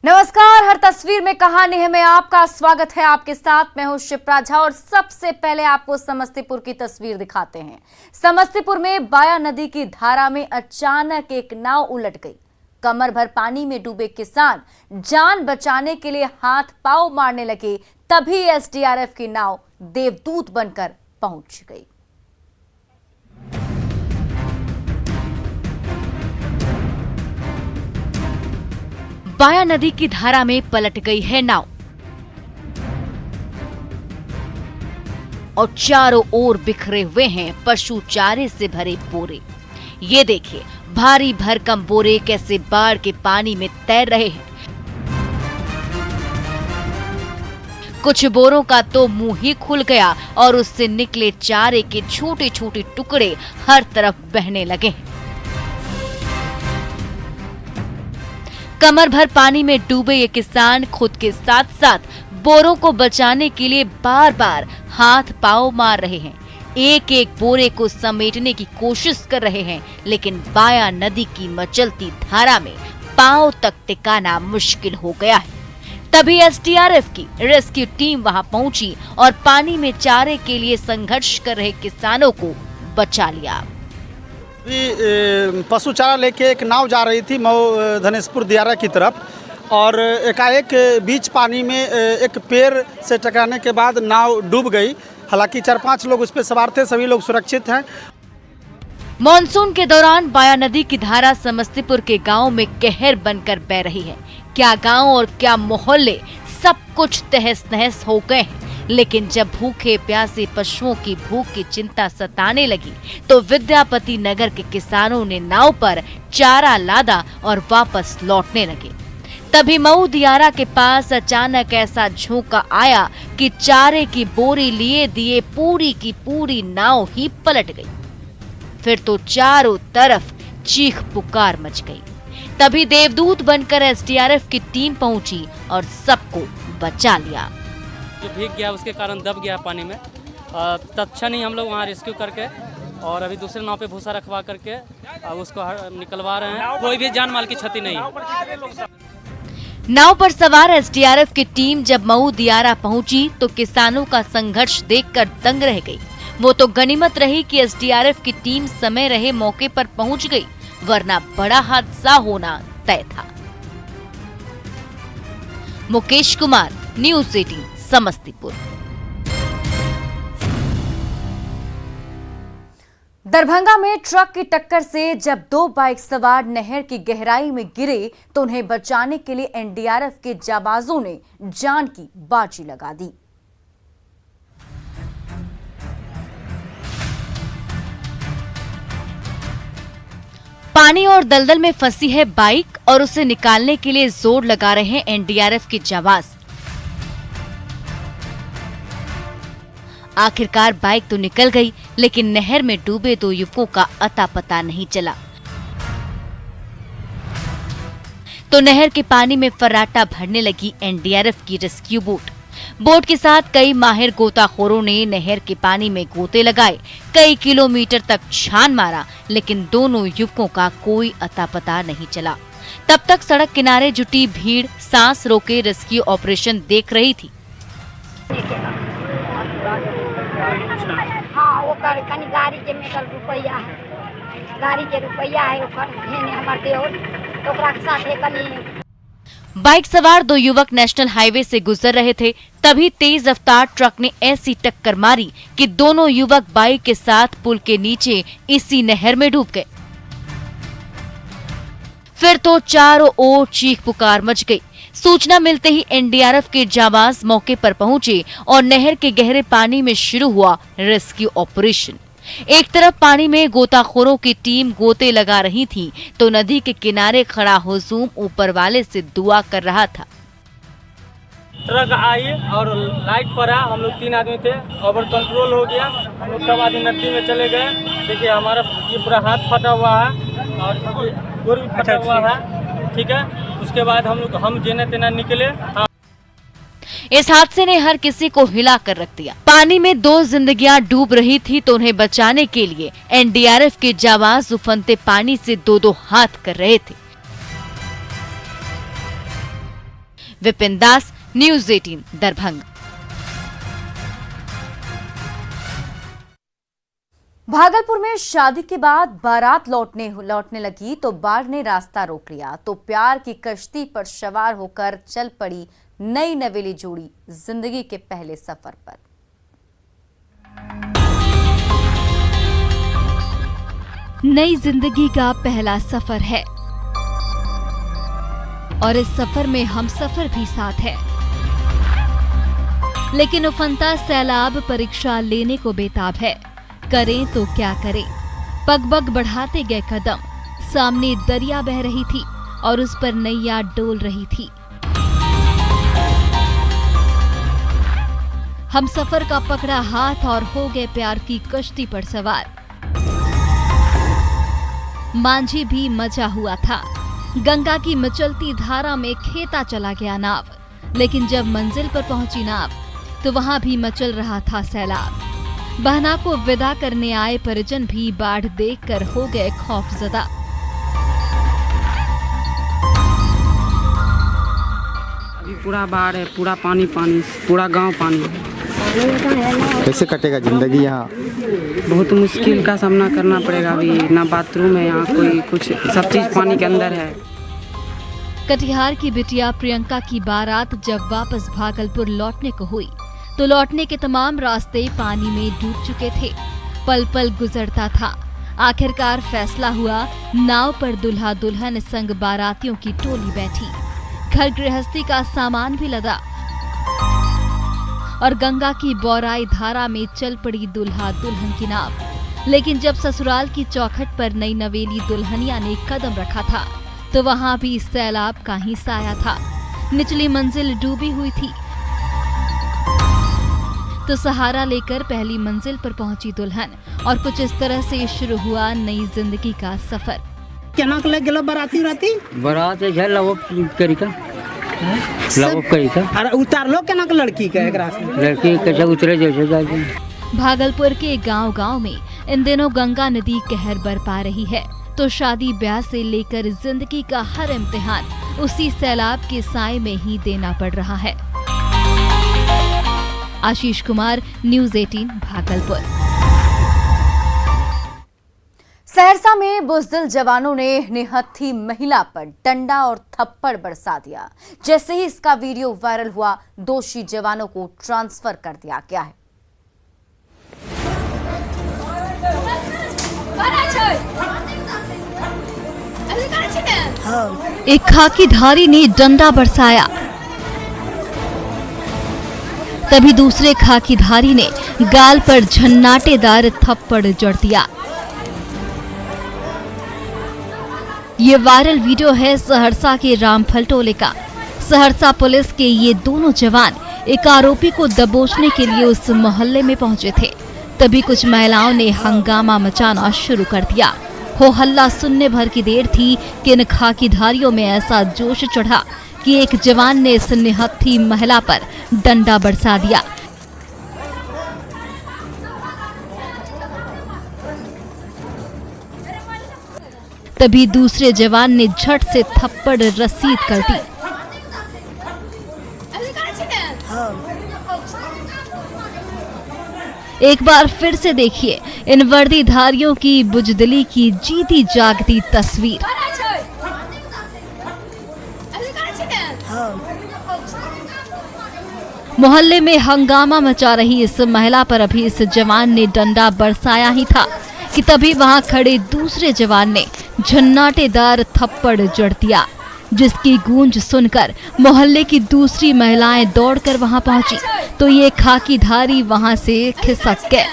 नमस्कार, हर तस्वीर में कहानी है में आपका स्वागत है। आपके साथ मैं हूं शिप्रा झा और सबसे पहले आपको समस्तीपुर की तस्वीर दिखाते हैं। समस्तीपुर में बाया नदी की धारा में अचानक एक नाव उलट गई। कमर भर पानी में डूबे किसान जान बचाने के लिए हाथ पांव मारने लगे, तभी एसडीआरएफ की नाव देवदूत बनकर पहुंच गई। बाया नदी की धारा में पलट गई है नाव और चारों ओर बिखरे हुए हैं पशु चारे से भरे बोरे। ये देखिए, भारी भरकम बोरे कैसे बाढ़ के पानी में तैर रहे हैं। कुछ बोरों का तो मुंह ही खुल गया और उससे निकले चारे के छोटे छोटे टुकड़े हर तरफ बहने लगे हैं। कमर भर पानी में डूबे ये किसान खुद के साथ साथ बोरों को बचाने के लिए बार बार हाथ पांव मार रहे हैं। एक एक बोरे को समेटने की कोशिश कर रहे हैं, लेकिन बाया नदी की मचलती धारा में पांव तक टिकाना मुश्किल हो गया है। तभी एसडीआरएफ की रेस्क्यू टीम वहां पहुंची और पानी में चारे के लिए संघर्ष कर रहे किसानों को बचा लिया। पशु चारा लेके एक नाव जा रही थी मऊ धनेशपुर दियारा की तरफ और एकाएक बीच पानी में एक पेड़ से टकराने के बाद नाव डूब गई। हालांकि 4-5 लोग उस पर सवार थे, सभी लोग सुरक्षित हैं। मॉनसून के दौरान बाया नदी की धारा समस्तीपुर के गांव में कहर बनकर बह रही है। क्या गांव और क्या मोहल्ले, सब कुछ तहस नहस हो गए हैं। लेकिन जब भूखे प्यासे पशुओं की भूख की चिंता सताने लगी तो विद्यापति नगर के किसानों ने नाव पर चारा लादा और वापस लौटने लगे। तभी मऊ दियारा के पास अचानक ऐसा झोंका आया कि चारे की बोरी लिए दिए पूरी की पूरी नाव ही पलट गई। फिर तो चारों तरफ चीख पुकार मच गई। तभी देवदूत बनकर एसडीआरएफ की टीम पहुंची और सबको बचा लिया। जो भीग गया उसके कारण दब गया पानी में। तत्क्षण ही हम लोग वहाँ रेस्क्यू करके और अभी दूसरे नाव पे भूसा रखवा करके उसको निकलवा रहे हैं। कोई भी जान माल की क्षति नहीं है। नाव पर सवार एसडीआरएफ की टीम जब मऊ दियारा पहुंची तो किसानों का संघर्ष देखकर दंग रह गई। वो तो गनीमत रही कि एसडीआरएफ की टीम समय रहे मौके पर पहुंच गई, वरना बड़ा हादसा होना तय था। मुकेश कुमार, न्यूज़ 18 समस्तीपुर। दरभंगा में ट्रक की टक्कर से जब 2 बाइक सवार नहर की गहराई में गिरे तो उन्हें बचाने के लिए एनडीआरएफ के जाबाजों ने जान की बाजी लगा दी। पानी और दलदल में फंसी है बाइक और उसे निकालने के लिए जोर लगा रहे हैं एनडीआरएफ के जाबाज। आखिरकार बाइक तो निकल गई, लेकिन नहर में डूबे 2 युवकों का अता पता नहीं चला। तो नहर के पानी में फर्राटा भरने लगी एनडीआरएफ की रेस्क्यू बोट के साथ कई माहिर गोताखोरों ने नहर के पानी में गोते लगाए, कई किलोमीटर तक छान मारा, लेकिन दोनों युवकों का कोई अता पता नहीं चला। तब तक सड़क किनारे जुटी भीड़ सांस रोके रेस्क्यू ऑपरेशन देख रही थी। हाँ, ओकर कनी गाड़ी के मेकल रुपया है, गाड़ी के रुपया है ओकर हेने हमर देवर तो ओकरा के साथ कनी। बाइक सवार 2 युवक नेशनल हाईवे से गुजर रहे थे, तभी तेज रफ्तार ट्रक ने ऐसी टक्कर मारी कि दोनों युवक बाइक के साथ पुल के नीचे इसी नहर में डूब गए। फिर तो चारों ओर चीख पुकार मच गई। सूचना मिलते ही एनडीआरएफ के जाबाज मौके पर पहुंचे और नहर के गहरे पानी में शुरू हुआ रेस्क्यू ऑपरेशन। एक तरफ पानी में गोताखोरों की टीम गोते लगा रही थी तो नदी के किनारे खड़ा हुजूम ऊपर वाले से दुआ कर रहा था। ट्रक आई और लाइट पड़ा, हम लोग 3 आदमी थे, ओवर कंट्रोल हो गया। हम लोग सब आदमी नदी में चले गए। देखिए हमारा ये पूरा हाथ फटा हुआ है और ये गोर भी फटा हुआ है, ठीक है। उसके बाद हम जेने तेना निकले। इस हादसे ने हर किसी को हिला कर रख दिया। पानी में 2 जिंदगियां डूब रही थी तो उन्हें बचाने के लिए एनडीआरएफ के जाबाज उफनते पानी से 2-2 हाथ कर रहे थे। विपिन दास, न्यूज 18 दरभंगा। भागलपुर में शादी के बाद बारात लौटने लगी तो बाढ़ ने रास्ता रोक लिया, तो प्यार की कश्ती पर सवार होकर चल पड़ी नई नवेली जोड़ी जिंदगी के पहले सफर पर। नई जिंदगी का पहला सफर है और इस सफर में हम सफर भी साथ है, लेकिन उफनता सैलाब परीक्षा लेने को बेताब है। करें तो क्या करें, पग-पग बढ़ाते गए कदम, सामने दरिया बह रही थी और उस पर नैया डोल रही थी। हम सफर का पकड़ा हाथ और हो गए प्यार की कश्ती पर सवार। मांझी भी मचा हुआ था, गंगा की मचलती धारा में खेता चला गया नाव, लेकिन जब मंजिल पर पहुंची नाव तो वहां भी मचल रहा था सैलाब। बहना को विदा करने आए परिजन भी बाढ़ देखकर हो गए खौफजदा। अभी पूरा बाढ़ है, पूरा पानी, पूरा गांव पानी है। कैसे कटेगा जिंदगी यहाँ? बहुत मुश्किल का सामना करना पड़ेगा। अभी ना बाथरूम है यहाँ, कोई कुछ, सब चीज पानी के अंदर है। कटिहार की बिटिया प्रियंका की बारात जब वापस भागलपुर लौटने को हुई तो लौटने के तमाम रास्ते पानी में डूब चुके थे। पल पल गुजरता था। आखिरकार फैसला हुआ, नाव पर दुल्हा दुल्हन संग बारातियों की टोली बैठी, घर गृहस्थी का सामान भी लदा और गंगा की बौराई धारा में चल पड़ी दुल्हा दुल्हन की नाव। लेकिन जब ससुराल की चौखट पर नई नवेली दुल्हनिया ने कदम रखा था तो वहां भी सैलाब का ही साया था। निचली मंजिल डूबी हुई थी तो सहारा लेकर पहली मंजिल पर पहुंची दुल्हन और कुछ इस तरह से शुरू हुआ नई जिंदगी का सफर। केना के लग गेलो बराती बारात है लवक करी का अरे उतारलो केना के लड़की के एकरा से लड़की कैसे उतरे जैसे जाए। भागलपुर के गांव-गांव में इन दिनों गंगा नदी कहर बरपा रही है, तो शादी ब्याह से लेकर जिंदगी का हर इम्तिहान उसी सैलाब के साए में ही देना पड़ रहा है। आशीष कुमार, न्यूज 18 भागलपुर। सहरसा में बुजदिल जवानों ने निहत्थी महिला पर डंडा और थप्पड़ बरसा दिया। जैसे ही इसका वीडियो वायरल हुआ, दोषी जवानों को ट्रांसफर कर दिया गया है। एक खाकीधारी ने डंडा बरसाया, तभी दूसरे खाकीधारी ने गाल पर झन्नाटेदार थप्पड़ जड़ दिया। ये वायरल वीडियो है सहरसा के रामफल टोले का। सहरसा पुलिस के ये दोनों जवान एक आरोपी को दबोचने के लिए उस मोहल्ले में पहुंचे थे, तभी कुछ महिलाओं ने हंगामा मचाना शुरू कर दिया। हो हल्ला सुनने भर की देर थी कि इन खाकीधारियों में ऐसा जोश चढ़ा कि एक जवान ने इस निहत्थी महिला पर डंडा बरसा दिया। तभी दूसरे जवान ने झट से थप्पड़ रसीद कर दी। एक बार फिर से देखिए इन वर्दीधारियों की बुजदिली की जीती जागती तस्वीर। मोहल्ले में हंगामा मचा रही इस महिला पर अभी इस जवान ने डंडा बरसाया ही था कि तभी वहां खड़े दूसरे जवान ने झन्नाटेदार थप्पड़ जड़ दिया, जिसकी गूंज सुनकर मोहल्ले की दूसरी महिलाएं दौड़कर वहां पहुंची तो ये खाकीधारी वहां से खिसक गए।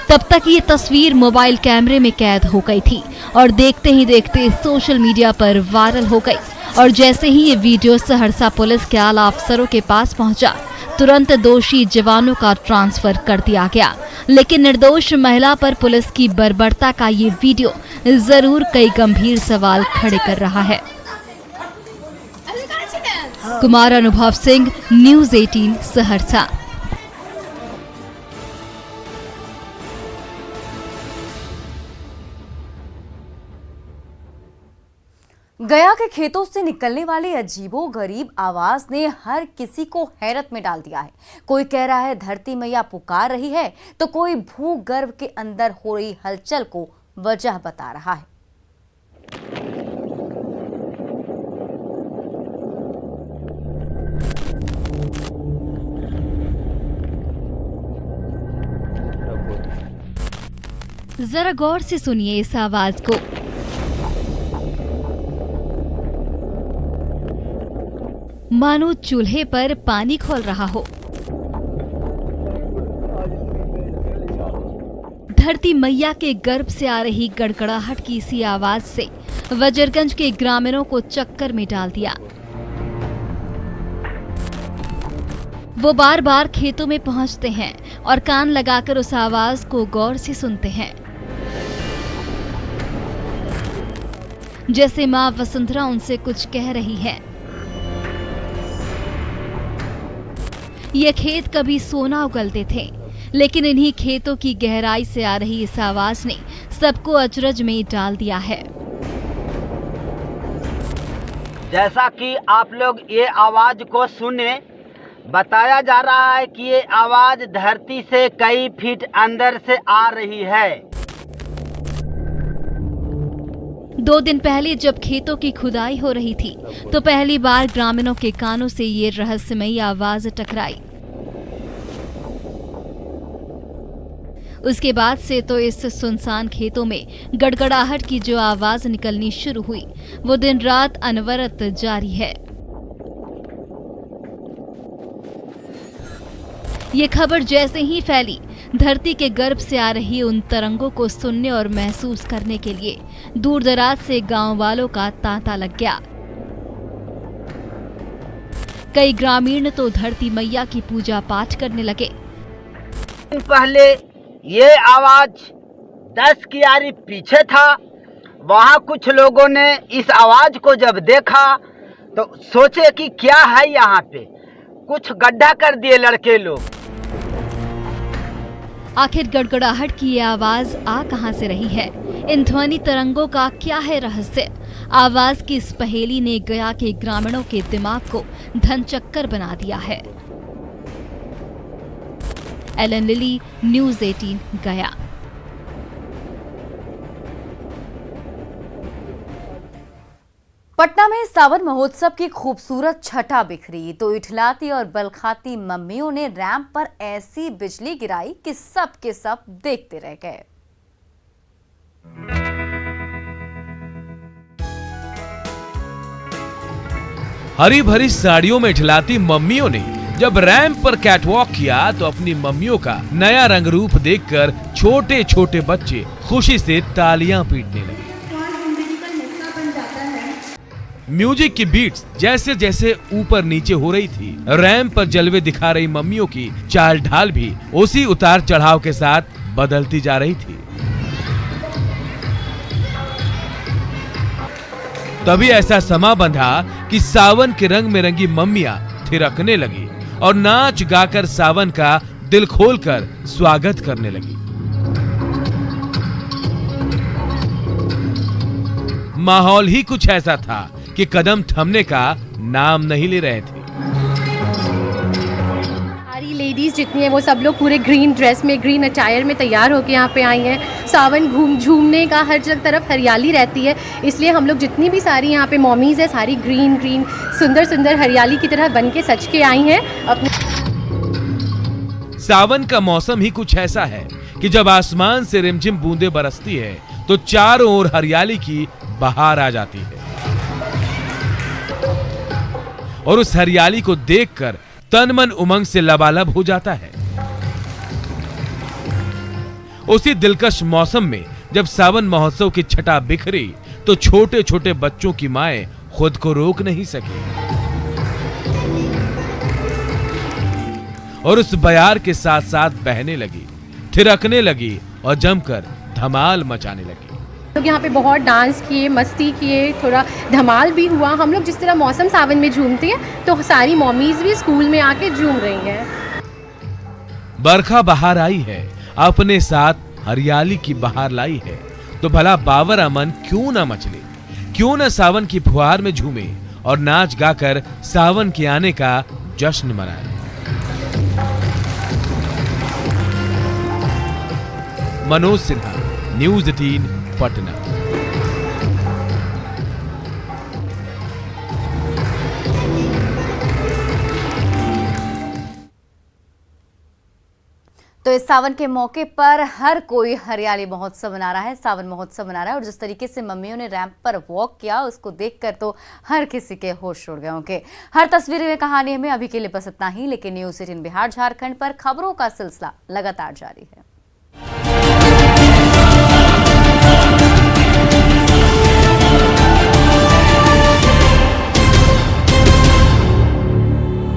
तब तक ये तस्वीर मोबाइल कैमरे में कैद हो गई थी और देखते ही देखते सोशल मीडिया पर वायरल हो गई। और जैसे ही ये वीडियो सहरसा पुलिस के आला अफसरों के पास पहुंचा, तुरंत दोषी जवानों का ट्रांसफर कर दिया गया। लेकिन निर्दोष महिला पर पुलिस की बर्बरता का ये वीडियो जरूर कई गंभीर सवाल खड़े कर रहा है। कुमार अनुभव सिंह, न्यूज 18 सहरसा। गया के खेतों से निकलने वाली अजीबोगरीब आवाज ने हर किसी को हैरत में डाल दिया है। कोई कह रहा है धरती मैया पुकार रही है, तो कोई भूगर्भ के अंदर हो रही हलचल को वजह बता रहा है। जरा गौर से सुनिए इस आवाज को। मानो चूल्हे पर पानी खौल रहा हो। धरती मैया के गर्भ से आ रही गड़गड़ाहट की इसी आवाज से वजरगंज के ग्रामीणों को चक्कर में डाल दिया। वो बार बार खेतों में पहुंचते हैं और कान लगाकर उस आवाज को गौर से सुनते हैं, जैसे मां वसुंधरा उनसे कुछ कह रही है। ये खेत कभी सोना उगलते थे, लेकिन इन्हीं खेतों की गहराई से आ रही इस आवाज ने सबको अचरज में डाल दिया है। जैसा कि आप लोग ये आवाज को सुने, बताया जा रहा है कि ये आवाज धरती से कई फीट अंदर से आ रही है। 2 दिन पहले जब खेतों की खुदाई हो रही थी, तो पहली बार ग्रामीणों के कानों से ये रहस्यमयी आवाज टकराई। उसके बाद से तो इस सुनसान खेतों में गड़गड़ाहट की जो आवाज निकलनी शुरू हुई, वो दिन रात अनवरत जारी है। ये खबर जैसे ही फैली, धरती के गर्भ से आ रही उन तरंगों को सुनने और महसूस करने के लिए दूर दराज से गांव वालों का तांता लग गया। कई ग्रामीण तो धरती मैया की पूजा पाठ करने लगे। पहले ये आवाज 10 कियारी पीछे था। वहाँ कुछ लोगों ने इस आवाज को जब देखा तो सोचे कि क्या है यहाँ पे, कुछ गड्ढा कर दिए लड़के लोग। आखिर गड़गड़ाहट की ये आवाज आ कहां से रही है? इन ध्वनि तरंगों का क्या है रहस्य? आवाज की इस पहेली ने गया के ग्रामीणों के दिमाग को धनचक्कर बना दिया है। एलन लिली, न्यूज़ 18 गया। पटना में सावन महोत्सव की खूबसूरत छटा बिखरी तो इठलाती और बलखाती मम्मियों ने रैंप पर ऐसी बिजली गिराई कि सब के सब देखते रह गए। हरी भरी साड़ियों में इठलाती मम्मियों ने जब रैंप पर कैटवॉक किया तो अपनी मम्मियों का नया रंग रूप देखकर छोटे छोटे बच्चे खुशी से तालियां पीटने लगे। म्यूजिक की बीट्स जैसे जैसे ऊपर नीचे हो रही थी, रैंप पर जलवे दिखा रही मम्मियों की चाल ढाल भी उसी उतार चढ़ाव के साथ बदलती जा रही थी। तभी ऐसा समा बंधा कि सावन के रंग में रंगी मम्मियां थिरकने लगी और नाच गाकर सावन का दिल खोलकर स्वागत करने लगी। माहौल ही कुछ ऐसा था कि कदम थमने का नाम नहीं ले रहे थे। सारी लेडीज जितनी है वो सब लोग पूरे ग्रीन ड्रेस में, ग्रीन अटायर में तैयार होकर यहाँ पे आई हैं। सावन झूमने का हर तरफ हरियाली रहती है, इसलिए हम लोग जितनी भी सारी यहाँ पे मॉमीज है सारी ग्रीन ग्रीन सुंदर सुंदर हरियाली की तरह बन के सज के आई हैं अपने। सावन का मौसम ही कुछ ऐसा है कि जब आसमान से रिमझिम बूंदें बरसती है तो चारों ओर हरियाली की बहार आ जाती है और उस हरियाली को देखकर तन मन उमंग से लबालब हो जाता है। उसी दिलकश मौसम में जब सावन महोत्सव की छटा बिखरी तो छोटे छोटे बच्चों की माएं खुद को रोक नहीं सकी और उस बयार के साथ साथ बहने लगी, थिरकने लगी और जमकर धमाल मचाने लगी। लोग यहाँ पे बहुत डांस किए, मस्ती किए, थोड़ा धमाल भी हुआ। हम लोग जिस तरह मौसम सावन में झूमते हैं तो सारी मॉमीज भी स्कूल में आके झूम रही हैं। बरखा बहार आई है, अपने साथ हरियाली की बहार लाई है, तो भला बावरा मन क्यों ना मचले, क्यों न सावन की फुहार में झूमे और नाच गाकर सावन के आने का जश्न मनाए। मनोज सिन्हा, न्यूज़ 18 पटना। तो इस सावन के मौके पर हर कोई हरियाली महोत्सव मना रहा है, सावन महोत्सव मना रहा है। और जिस तरीके से मम्मियों ने रैंप पर वॉक किया, उसको देखकर तो हर किसी के होश उड़ गए होंगे। हर तस्वीर में कहानी में अभी के लिए बस इतना ही, लेकिन न्यूज़ 18 बिहार झारखंड पर खबरों का सिलसिला लगातार जारी है।